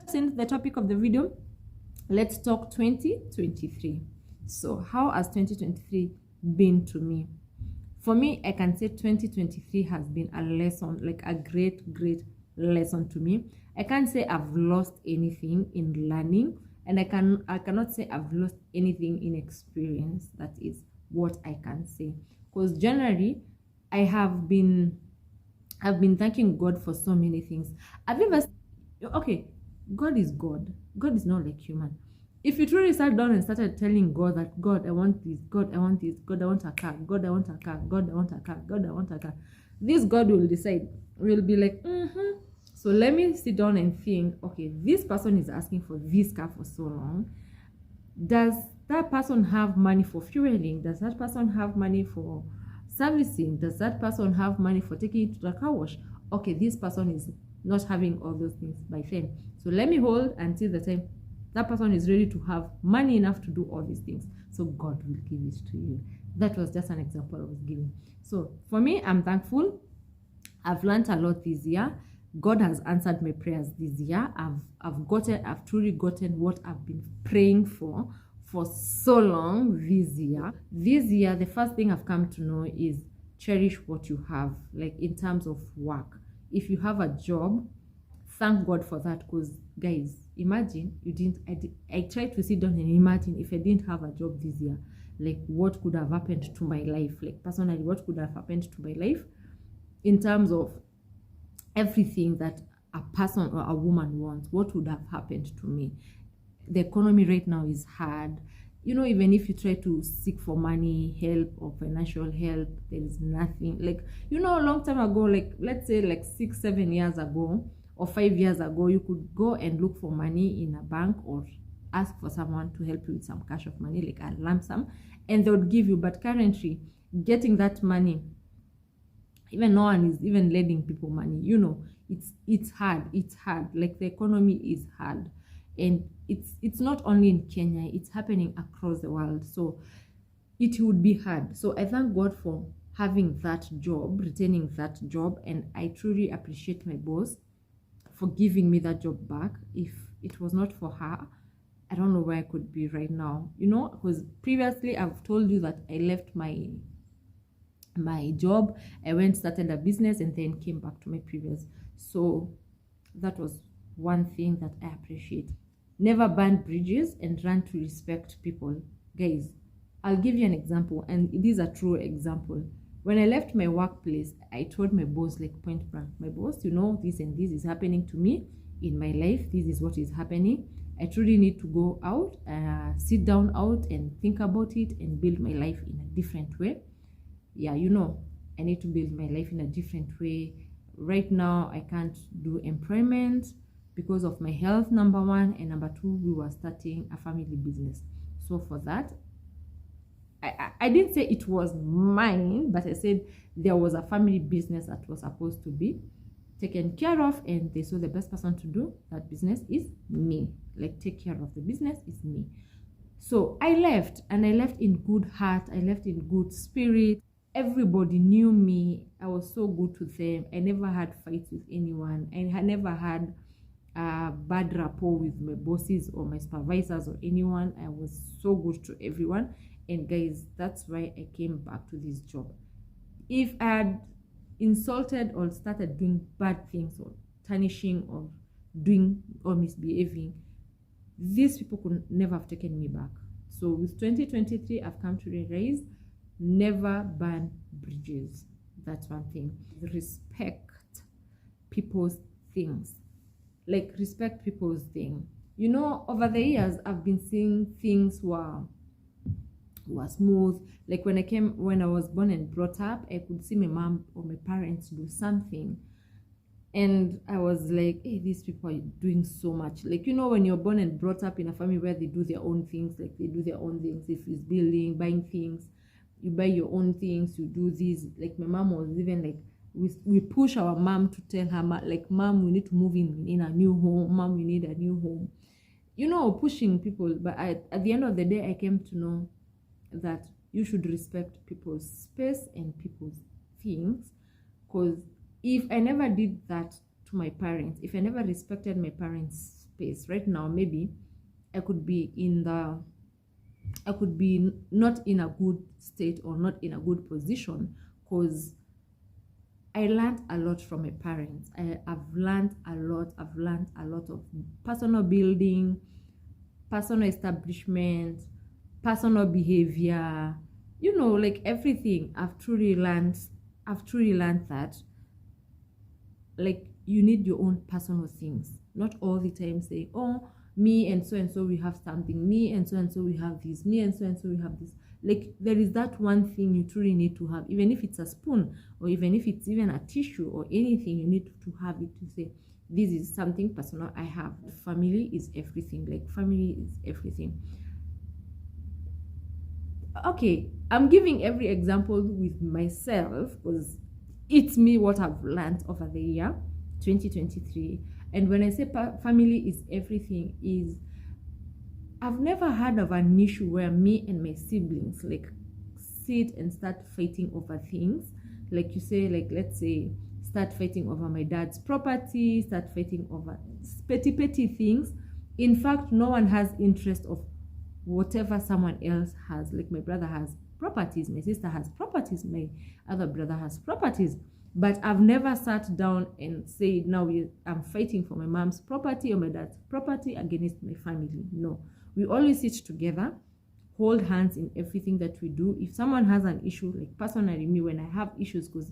Since the topic of the video, let's talk 2023. So how has 2023 been to me? For me, I can say 2023 has been a lesson, like a great lesson to me. I can't say I've lost anything in learning, and I cannot say I've lost anything in experience. That is what I can say. Because generally, I've been thanking God for so many things. Have you ever, okay, God is God. God is not like human. If you truly sat down and started telling God that, God, I want this, God, I want this, God, I want a car, God, I want a car, God, I want a car, God, I want a car, this God will decide, will be like, so let me sit down and think, okay, this person is asking for this car for so long. Does that person have money for fueling? Does that person have money for servicing? Does that person have money for taking it to the car wash? Okay, this person is not having all those things by then. So let me hold until the time that person is ready to have money enough to do all these things. So God will give it to you. That was just an example I was giving. So for me, I'm thankful. I've learned a lot this year. God has answered my prayers this year. I've truly gotten what I've been praying for so long this year. This year, the first thing I've come to know is cherish what you have, like in terms of work. If you have a job, thank God for that, because guys, imagine you didn't, I tried to sit down and imagine if I didn't have a job this year, like what could have happened to my life, like personally, what could have happened to my life in terms of everything that a person or a woman wants, what would have happened to me. The economy right now is hard. You know, even if you try to seek for money, help or financial help, there is nothing. Like, you know, a long time ago, like let's say like 6-7 years ago or 5 years ago, you could go and look for money in a bank or ask for someone to help you with some cash of money, like a lump sum, and they would give you. But currently, getting that money, even no one is even lending people money. You know, it's hard. Like the economy is hard, and it's not only in Kenya, it's happening across the world. So it would be hard. So I thank God for having that job, retaining that job, and I truly appreciate my boss for giving me that job back. If it was not for her, I don't know where I could be right now, you know, because previously I've told you that I left my job, I went started a business, and then came back to my previous. So that was one thing that I appreciate. Never burn bridges and learn to respect people. Guys, I'll give you an example, and it is a true example. When I left my workplace, I told my boss, like point blank, my boss, you know, this and this is happening to me in my life. This is what is happening. I truly need to go out, sit down out and think about it and build my life in a different way. Yeah, you know, I need to build my life in a different way. Right now, I can't do employment because of my health, number one, and number two, we were starting a family business. So for that, I didn't say it was mine, but I said there was a family business that was supposed to be taken care of, and they saw the best person to do that business is me. Like, take care of the business is me. So I left, and I left in good heart. I left in good spirit. Everybody knew me. I was so good to them. I never had fights with anyone. I never had bad rapport with my bosses or my supervisors or anyone. I was so good to everyone. And guys, that's why I came back to this job. If I had insulted or started doing bad things or tarnishing or doing or misbehaving, these people could never have taken me back. So with 2023, I've come to realize, never burn bridges. That's one thing. Respect people's things. Like, respect people's thing. You know, over the years, I've been seeing things were smooth. Like when I was born and brought up, I could see my mom or my parents do something, and I was like, hey, these people are doing so much. Like, you know, when you're born and brought up in a family where they do their own things, like they do their own things. If it's building, buying things, you buy your own things, you do this. Like, my mom was even like, we push our mom to tell her, like, mom, we need to move in a new home. Mom, we need a new home. You know, pushing people. But at the end of the day, I came to know that you should respect people's space and people's things. Because if I never did that to my parents, if I never respected my parents' space right now. Maybe I could be not in a good state or not in a good position, because I learned a lot from my parents. I've learned a lot. I've learned a lot of personal building, personal establishment, personal behavior, like everything. I've truly learned that, like, you need your own personal things. Not all the time say, oh, me and so we have something, me and so we have this, me and so we have this. Like, there is that one thing you truly need to have, even if it's a spoon, or even if it's even a tissue or anything, you need to have it to say, this is something personal I have. Family is everything. Like, family is everything. Okay, I'm giving every example with myself because it's me, what I've learned over the year 2023. And when I say family is everything, is I've never heard of an issue where me and my siblings like sit and start fighting over things. Like, you say, like, let's say, start fighting over my dad's property, start fighting over petty things. In fact, no one has interest of whatever someone else has. Like, my brother has properties, my sister has properties, my other brother has properties. But I've never sat down and said, now I'm fighting for my mom's property or my dad's property against my family. No. We always sit together, hold hands in everything that we do. If someone has an issue, like personally me, when I have issues, because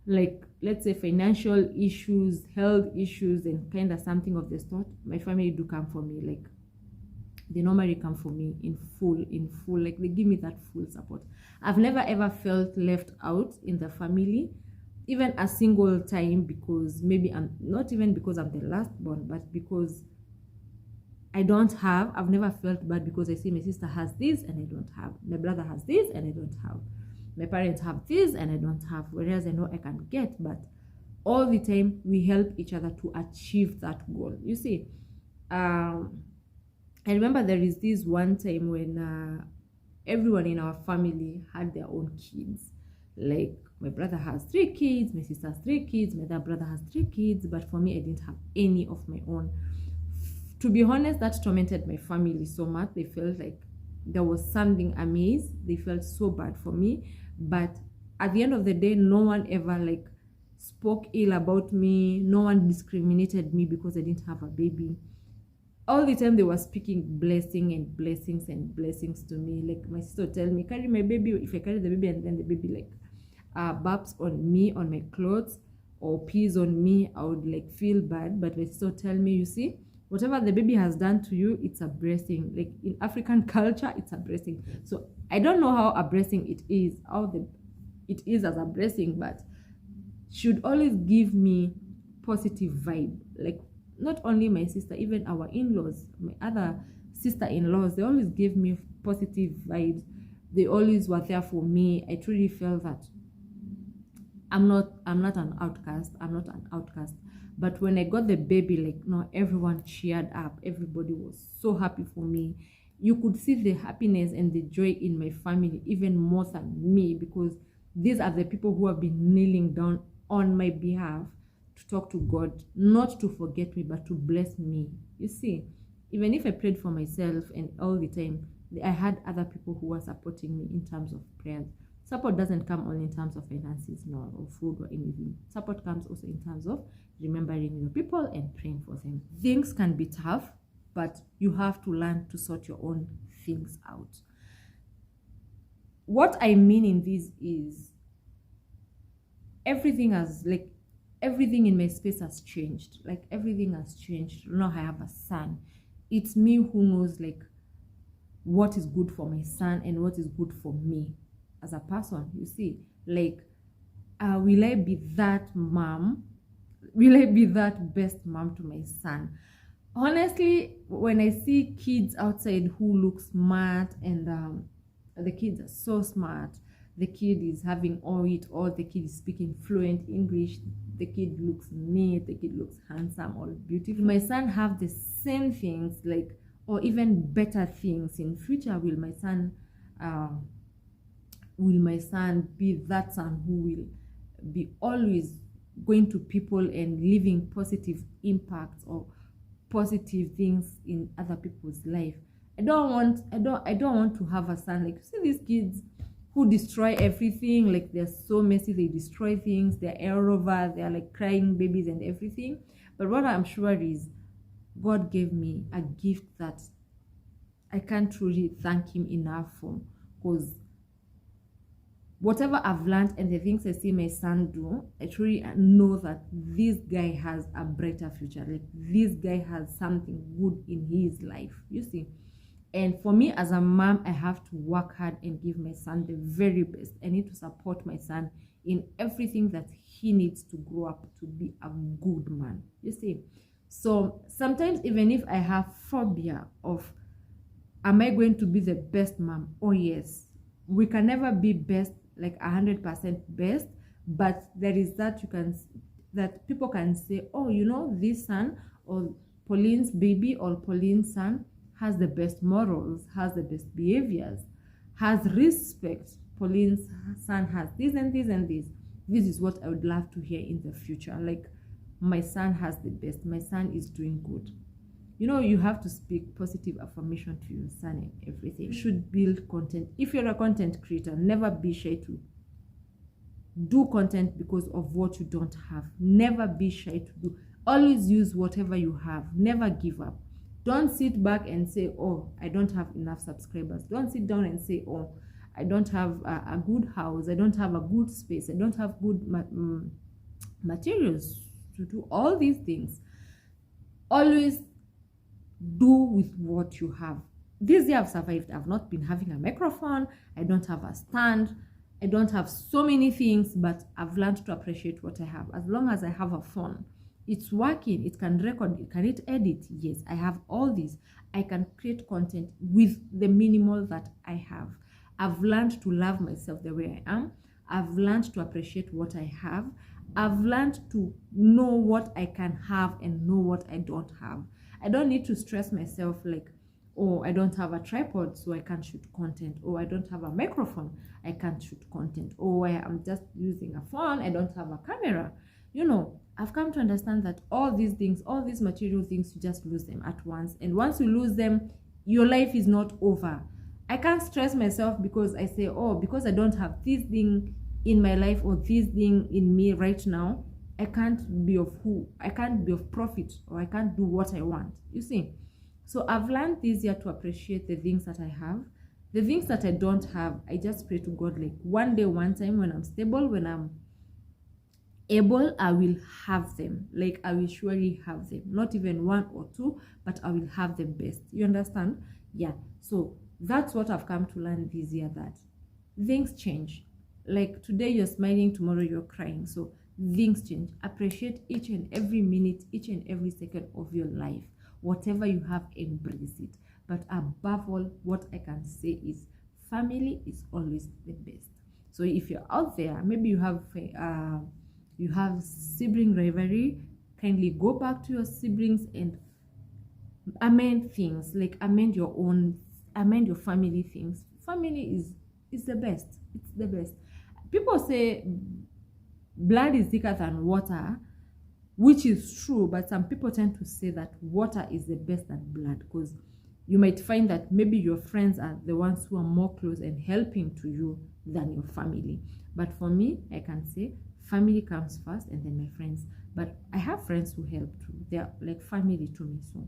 like, let's say, financial issues, health issues, and kind of something of the sort, my family do come for me. Like, they normally come for me in full. Like, they give me that full support. I've never ever felt left out in the family, even a single time, because maybe I'm not even because I'm the last born, but because I've never felt bad because I see my sister has this and I don't have. My brother has this and I don't have. My parents have this and I don't have. Whereas I know I can get, but all the time we help each other to achieve that goal. You see, I remember there is this one time when everyone in our family had their own kids. Like, my brother has 3 kids, my sister has 3 kids, my other brother has 3 kids, but for me, I didn't have any of my own. To be honest, that tormented my family so much. They felt like there was something amiss. They felt so bad for me. But at the end of the day, no one ever like spoke ill about me. No one discriminated me because I didn't have a baby. All the time they were speaking blessings to me. Like, my sister would tell me, carry my baby. If I carry the baby and then the baby like burps on me, on my clothes, or pees on me, I would like feel bad. But my sister would tell me, you see, whatever the baby has done to you, it's a blessing. Like, in African culture, it's a blessing. So I don't know how a blessing it is as a blessing, but should always give me positive vibe. Like, not only my sister, even our in-laws, my other sister-in-laws, they always gave me positive vibes. They always were there for me. I truly felt that I'm not an outcast. But when I got the baby, like, no, everyone cheered up. Everybody was so happy for me. You could see the happiness and the joy in my family even more than me, because these are the people who have been kneeling down on my behalf to talk to God, not to forget me, but to bless me. You see, even if I prayed for myself and all the time, I had other people who were supporting me in terms of prayers. Support doesn't come only in terms of finances, no, or food or anything. Support comes also in terms of remembering your people and praying for them. Things can be tough, but you have to learn to sort your own things out. What I mean in this is everything in my space has changed. Like, everything has changed. Now I have a son. It's me who knows like what is good for my son and what is good for me as a person. You see, like, will I be that mom? Will I be that best mom to my son? Honestly, when I see kids outside who look smart, and the kids are so smart, the kid is having all, the kid is speaking fluent English, the kid looks neat, the kid looks handsome, all beautiful. My son have the same things, like, or even better things in future. Will my son be that son who will be always going to people and leaving positive impacts, or positive things in other people's life. I don't want to have a son like, you see these kids who destroy everything, like they're so messy, they destroy things, they're air over, they're like crying babies and everything. But what I'm sure is God gave me a gift that I can't truly thank him enough for, because whatever I've learned and the things I see my son do, I truly know that this guy has a brighter future. Like, this guy has something good in his life, you see. And for me as a mom, I have to work hard and give my son the very best. I need to support my son in everything that he needs to grow up to be a good man, you see. So sometimes, even if I have phobia of, am I going to be the best mom? Oh yes, we can never be best, like 100% best, but there is that that people can say, oh, you know, this son or Pauline's baby or Pauline's son has the best morals, has the best behaviors, has respect. Pauline's son has this and this and this. This is what I would love to hear in the future. Like, my son has the best. My son is doing good. You know, you have to speak positive affirmation to your son and everything. You should build content. If you're a content creator, never be shy to do content because of what you don't have. Never be shy to do. Always use whatever you have. Never give up. Don't sit back and say, oh, I don't have enough subscribers. Don't sit down and say, oh, I don't have a good house. I don't have a good space. I don't have good materials to do all these things. Always do with what you have. This year I've survived. I've not been having a microphone. I don't have a stand. I don't have so many things, but I've learned to appreciate what I have. As long as I have a phone, it's working, it can record, can it edit? Yes, I have all these. I can create content with the minimal that I have. I've learned to love myself the way I am. I've learned to appreciate what I have. I've learned to know what I can have and know what I don't have. I don't need to stress myself like, oh, I don't have a tripod, so I can't shoot content. Oh, I don't have a microphone, I can't shoot content. Oh, I am just using a phone, I don't have a camera. You know, I've come to understand that all these things, all these material things, you just lose them at once. And once you lose them, your life is not over. I can't stress myself because I say, oh, because I don't have this thing in my life or this thing in me right now, I can't be of profit, or I can't do what I want, you see. So I've learned this year to appreciate the things that I have. The things that I don't have, I just pray to God, like, one day, one time, when I'm stable, when I'm able, I will have them. Like, I will surely have them. Not even one or two, but I will have them best. You understand? Yeah. So that's what I've come to learn this year, that things change. Like, today you're smiling, tomorrow you're crying. So things change. Appreciate each and every minute, each and every second of your life. Whatever you have, embrace it. But above all, what I can say is, family is always the best. So if you're out there, maybe you have sibling rivalry, kindly go back to your siblings and amend things, like amend your family things. Family is the best. It's the best. People say blood is thicker than water, which is true, but some people tend to say that water is the best than blood, because you might find that maybe your friends are the ones who are more close and helping to you than your family. But for me, I can say family comes first and then my friends. But I have friends who help too. They're like family to me. So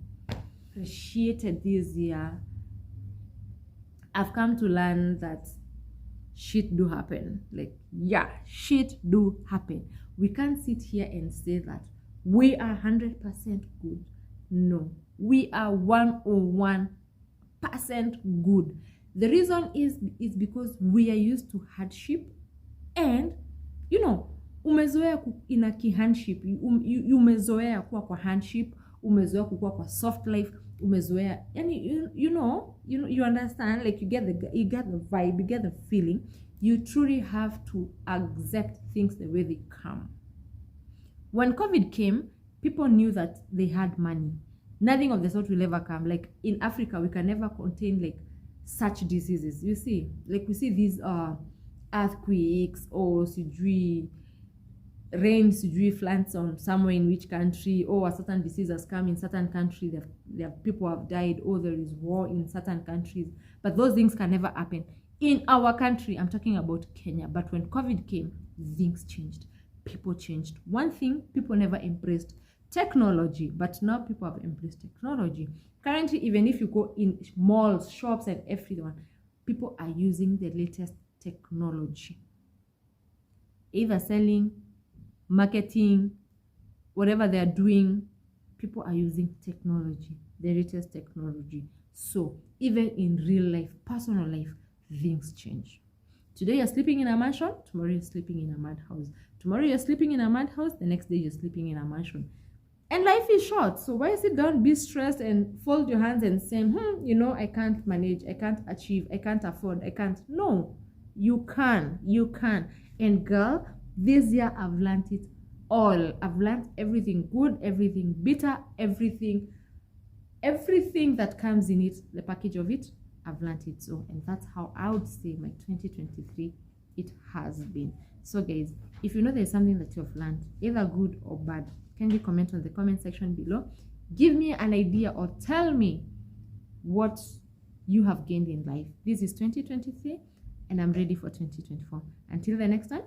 appreciated this year. I've come to learn that shit do happen. Like, yeah, shit do happen. We can't sit here and say that we are 100% good. No, we are 101% good. The reason is because we are used to hardship, and you know, umezoea ina handship, umezoea kuwa kwa handship, umezoea kukua kwa soft life, umezoea, and you understand, like you get the vibe, you get the feeling. You truly have to accept things the way they come. When COVID came, people knew that they had money. Nothing of the sort will ever come. Like in Africa, we can never contain like such diseases. You see, like we see these earthquakes or sijui rain floods on somewhere in which country, or a certain disease has come in certain country, people have died, or there is war in certain countries. But those things can never happen in our country. I'm talking about Kenya. But when COVID came, things changed. People changed. One thing, people never embraced technology, but now people have embraced technology. Currently, even if you go in malls, shops, and everyone, people are using the latest technology, either selling, marketing, whatever they are doing. People are using technology, the latest technology. So even in real life, personal life, things change. Today you're sleeping in a mansion, tomorrow you're sleeping in a madhouse. Tomorrow you're sleeping in a madhouse, the next day you're sleeping in a mansion. And life is short, so why sit down, be stressed, and fold your hands and say, I can't manage, I can't achieve, I can't afford, I can't. No, you can. And girl, this year I've learned it all. I've learned everything good, everything bitter, everything that comes in it, the package of it. I've learned it. So, and that's how I would say my 2023 it has been. So guys, if you know there's something that you've learned, either good or bad, kindly comment on the comment section below. Give me an idea or tell me what you have gained in life. This is 2023 and I'm ready for 2024. Until the next time,